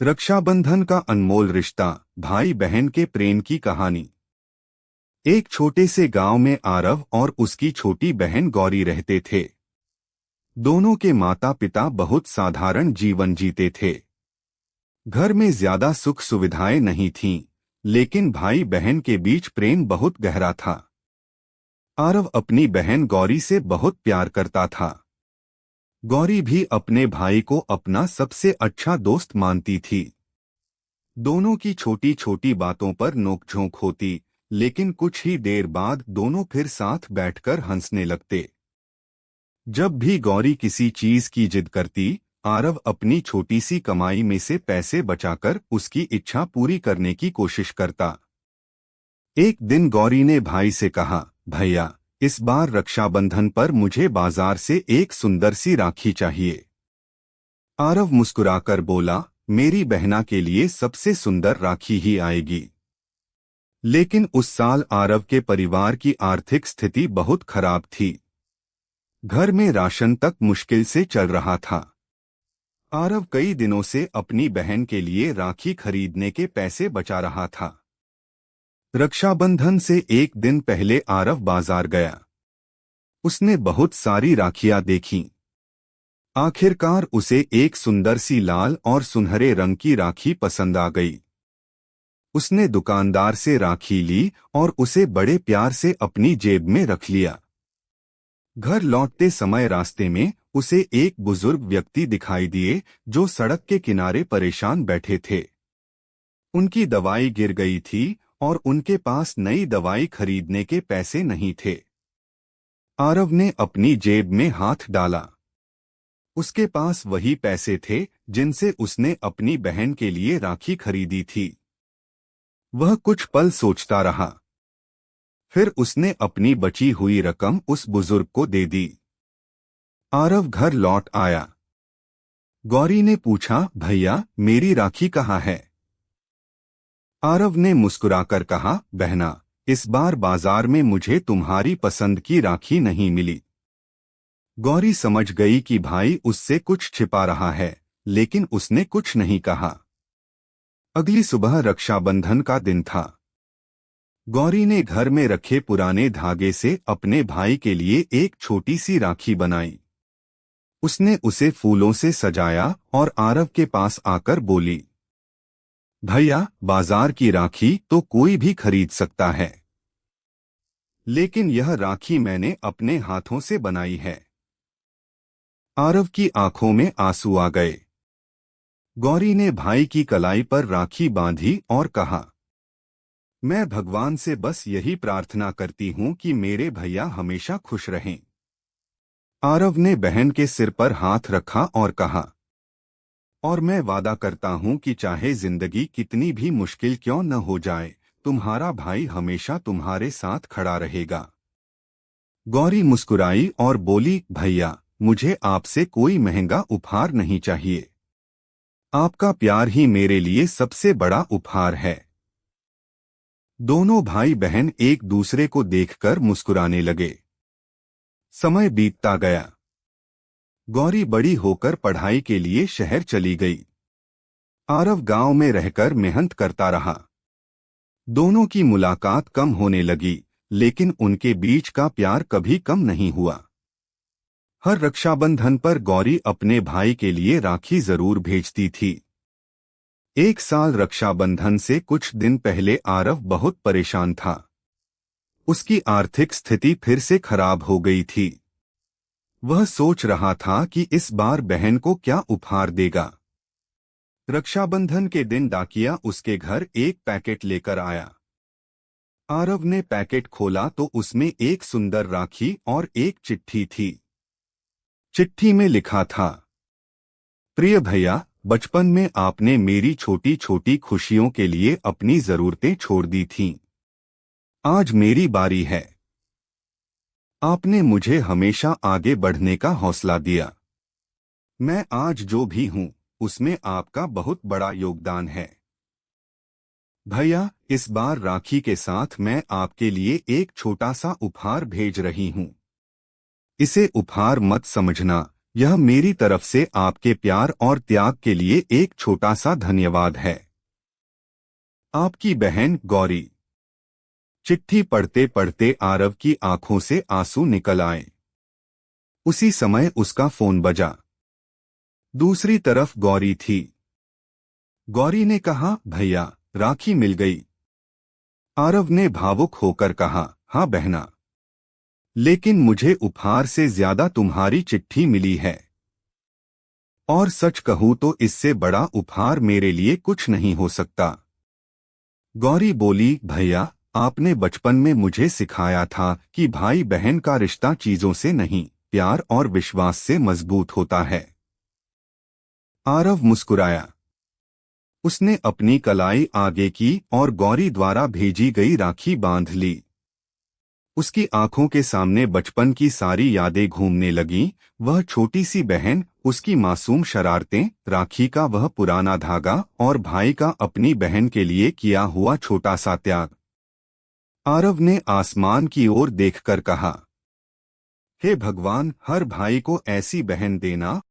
रक्षाबंधन का अनमोल रिश्ता, भाई बहन के प्रेम की कहानी। एक छोटे से गांव में आरव और उसकी छोटी बहन गौरी रहते थे। दोनों के माता पिता बहुत साधारण जीवन जीते थे। घर में ज्यादा सुख सुविधाएं नहीं थीं, लेकिन भाई बहन के बीच प्रेम बहुत गहरा था। आरव अपनी बहन गौरी से बहुत प्यार करता था। गौरी भी अपने भाई को अपना सबसे अच्छा दोस्त मानती थी। दोनों की छोटी छोटी बातों पर नोकझोंक होती, लेकिन कुछ ही देर बाद दोनों फिर साथ बैठकर हंसने लगते। जब भी गौरी किसी चीज की जिद करती, आरव अपनी छोटी सी कमाई में से पैसे बचाकर उसकी इच्छा पूरी करने की कोशिश करता। एक दिन गौरी ने भाई से कहा, भैया, इस बार रक्षाबंधन पर मुझे बाजार से एक सुंदर सी राखी चाहिए। आरव मुस्कुराकर बोला, मेरी बहना के लिए सबसे सुंदर राखी ही आएगी। लेकिन उस साल आरव के परिवार की आर्थिक स्थिति बहुत खराब थी। घर में राशन तक मुश्किल से चल रहा था। आरव कई दिनों से अपनी बहन के लिए राखी खरीदने के पैसे बचा रहा था। रक्षाबंधन से एक दिन पहले आरव बाजार गया। उसने बहुत सारी राखियां देखीं। आखिरकार उसे एक सुंदर सी लाल और सुनहरे रंग की राखी पसंद आ गई। उसने दुकानदार से राखी ली और उसे बड़े प्यार से अपनी जेब में रख लिया। घर लौटते समय रास्ते में उसे एक बुजुर्ग व्यक्ति दिखाई दिए जो सड़क के किनारे परेशान बैठे थे। उनकी दवाई गिर गई थी और उनके पास नई दवाई खरीदने के पैसे नहीं थे। आरव ने अपनी जेब में हाथ डाला। उसके पास वही पैसे थे जिनसे उसने अपनी बहन के लिए राखी खरीदी थी। वह कुछ पल सोचता रहा। फिर उसने अपनी बची हुई रकम उस बुजुर्ग को दे दी। आरव घर लौट आया। गौरी ने पूछा, भैया, मेरी राखी कहाँ है? आरव ने मुस्कुराकर कहा, बहना, इस बार बाजार में मुझे तुम्हारी पसंद की राखी नहीं मिली। गौरी समझ गई कि भाई उससे कुछ छिपा रहा है, लेकिन उसने कुछ नहीं कहा। अगली सुबह रक्षाबंधन का दिन था। गौरी ने घर में रखे पुराने धागे से अपने भाई के लिए एक छोटी सी राखी बनाई। उसने उसे फूलों से सजाया और आरव के पास आकर बोली, भैया, बाजार की राखी तो कोई भी खरीद सकता है, लेकिन यह राखी मैंने अपने हाथों से बनाई है। आरव की आंखों में आंसू आ गए। गौरी ने भाई की कलाई पर राखी बांधी और कहा, मैं भगवान से बस यही प्रार्थना करती हूँ कि मेरे भैया हमेशा खुश रहें। आरव ने बहन के सिर पर हाथ रखा और कहा, और मैं वादा करता हूँ कि चाहे जिंदगी कितनी भी मुश्किल क्यों न हो जाए, तुम्हारा भाई हमेशा तुम्हारे साथ खड़ा रहेगा। गौरी मुस्कुराई और बोली, भैया, मुझे आपसे कोई महंगा उपहार नहीं चाहिए। आपका प्यार ही मेरे लिए सबसे बड़ा उपहार है। दोनों भाई बहन एक दूसरे को देखकर मुस्कुराने लगे। समय बीतता गया। गौरी बड़ी होकर पढ़ाई के लिए शहर चली गई। आरव गांव में रहकर मेहनत करता रहा। दोनों की मुलाकात कम होने लगी, लेकिन उनके बीच का प्यार कभी कम नहीं हुआ। हर रक्षाबंधन पर गौरी अपने भाई के लिए राखी जरूर भेजती थी। एक साल रक्षाबंधन से कुछ दिन पहले आरव बहुत परेशान था। उसकी आर्थिक स्थिति फिर से खराब हो गई थी। वह सोच रहा था कि इस बार बहन को क्या उपहार देगा। रक्षाबंधन के दिन डाकिया उसके घर एक पैकेट लेकर आया। आरव ने पैकेट खोला तो उसमें एक सुंदर राखी और एक चिट्ठी थी। चिट्ठी में लिखा था, प्रिय भैया, बचपन में आपने मेरी छोटी छोटी खुशियों के लिए अपनी जरूरतें छोड़ दी थीं। आज मेरी बारी है। आपने मुझे हमेशा आगे बढ़ने का हौसला दिया। मैं आज जो भी हूं, उसमें आपका बहुत बड़ा योगदान है। भैया, इस बार राखी के साथ मैं आपके लिए एक छोटा सा उपहार भेज रही हूं। इसे उपहार मत समझना, यह मेरी तरफ से आपके प्यार और त्याग के लिए एक छोटा सा धन्यवाद है। आपकी बहन गौरी। चिट्ठी पढ़ते पढ़ते आरव की आंखों से आंसू निकल आए। उसी समय उसका फोन बजा। दूसरी तरफ गौरी थी। गौरी ने कहा, भैया, राखी मिल गई। आरव ने भावुक होकर कहा, हाँ बहना, लेकिन मुझे उपहार से ज्यादा तुम्हारी चिट्ठी मिली है। और सच कहूं तो इससे बड़ा उपहार मेरे लिए कुछ नहीं हो सकता। गौरी बोली, भैया, आपने बचपन में मुझे सिखाया था कि भाई बहन का रिश्ता चीजों से नहीं, प्यार और विश्वास से मजबूत होता है। आरव मुस्कुराया। उसने अपनी कलाई आगे की और गौरी द्वारा भेजी गई राखी बांध ली। उसकी आंखों के सामने बचपन की सारी यादें घूमने लगीं। वह छोटी सी बहन, उसकी मासूम शरारतें, राखी का वह पुराना धागा और भाई का अपनी बहन के लिए किया हुआ छोटा सा त्याग। आरव ने आसमान की ओर देखकर कहा, हे भगवान, हर भाई को ऐसी बहन देना।